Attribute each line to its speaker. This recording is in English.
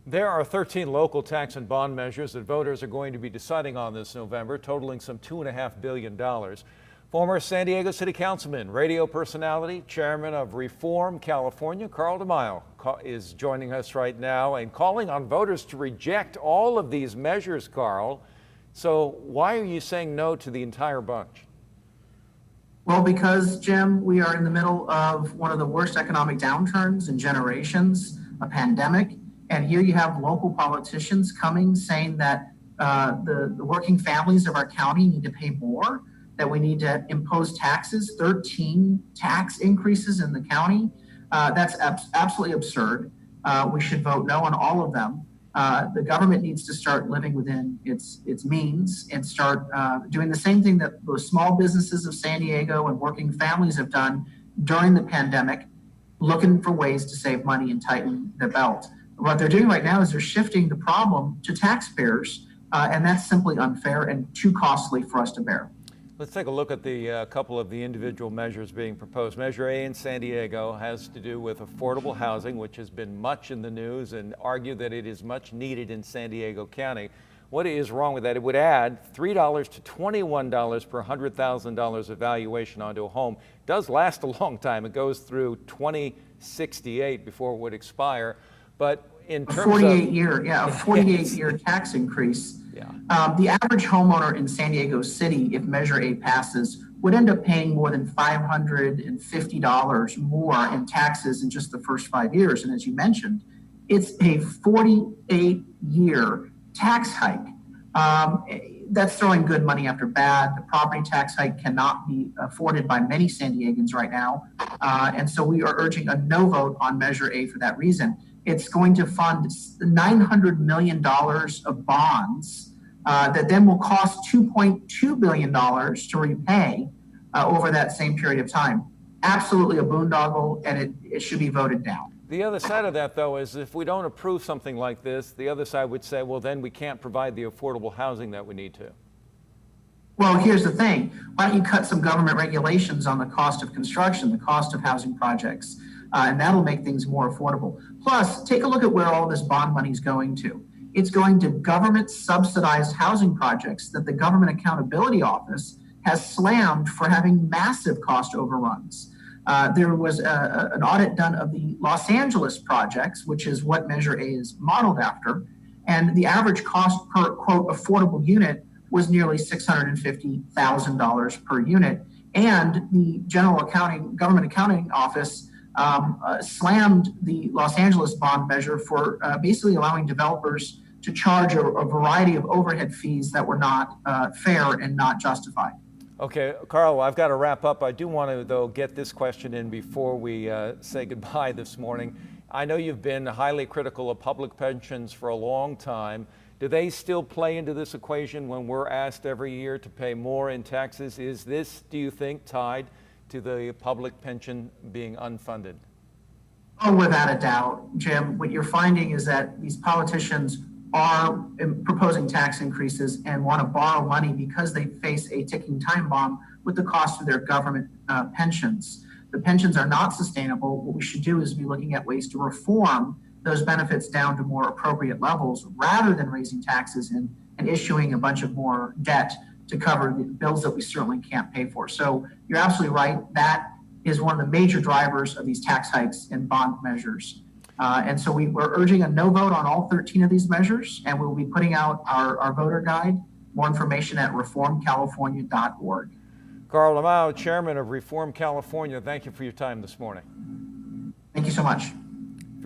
Speaker 1: There are 13 local tax and bond measures that voters are going to be deciding on this November, totaling some $2.5 billion. Former San Diego City Councilman, radio personality, chairman of Reform California, Carl DeMaio is joining us right now and calling on voters to reject all of these measures, Carl. So why are you saying no to the entire bunch?
Speaker 2: Well, because, Jim, we are in the middle of one of the worst economic downturns in generations, a pandemic. And here you have local politicians coming saying that the working families of our county need to pay more, that we need to impose taxes, 13 tax increases in the county. That's absolutely absurd. We should vote no on all of them. The government needs to start living within its means and start doing the same thing that the small businesses of San Diego and working families have done during the pandemic, looking for ways to save money and tighten their belt. What they're doing right now is they're shifting the problem to taxpayers, and that's simply unfair and too costly for us to bear.
Speaker 1: Let's take a look at the couple of the individual measures being proposed. Measure A in San Diego has to do with affordable housing, which has been much in the news and argued that it is much needed in San Diego County. What is wrong with that? It would add $3 to $21 per $100,000 of valuation onto a home. It does last a long time. It goes through 2068 before it would expire. But in terms of
Speaker 2: 48-year tax increase.
Speaker 1: Yeah.
Speaker 2: The average homeowner in San Diego City, if Measure A passes, would end up paying more than $550 more in taxes in just the first 5 years. And as you mentioned, it's a 48-year tax hike. That's throwing good money after bad. The property tax hike cannot be afforded by many San Diegans right now. And so we are urging a no vote on Measure A for that reason. It's going to fund $900 million of bonds that then will cost $2.2 billion to repay over that same period of time. Absolutely a boondoggle, and it should be voted down.
Speaker 1: The other side of that, though, is if we don't approve something like this, the other side would say, well, then we can't provide the affordable housing that we need to.
Speaker 2: Well, here's the thing. Why don't you cut some government regulations on the cost of construction, the cost of housing projects, and that'll make things more affordable. Plus, take a look at where all this bond money is going to. It's going to government subsidized housing projects that the Government Accountability Office has slammed for having massive cost overruns. There was an audit done of the Los Angeles projects, which is what Measure A is modeled after, and the average cost per, quote, affordable unit was nearly $650,000 per unit. And the Government Accounting Office slammed the Los Angeles bond measure for basically allowing developers to charge a variety of overhead fees that were not fair and not justified.
Speaker 1: Okay, Carl, I've got to wrap up. I do want to, though, get this question in before we say goodbye this morning. I know you've been highly critical of public pensions for a long time. Do they still play into this equation when we're asked every year to pay more in taxes? Is this, do you think, tied to the public pension being unfunded?
Speaker 2: Oh, without a doubt, Jim. What you're finding is that these politicians are proposing tax increases and want to borrow money because they face a ticking time bomb with the cost of their government pensions. The pensions are not sustainable. What we should do is be looking at ways to reform those benefits down to more appropriate levels rather than raising taxes and issuing a bunch of more debt to cover the bills that we certainly can't pay for. So you're absolutely right. That is one of the major drivers of these tax hikes and bond measures. And so we're urging a no vote on all 13 of these measures, and we'll be putting out our voter guide. More information at reformcalifornia.org.
Speaker 1: Carl DeMaio, chairman of Reform California, thank you for your time this morning.
Speaker 2: Thank you so much.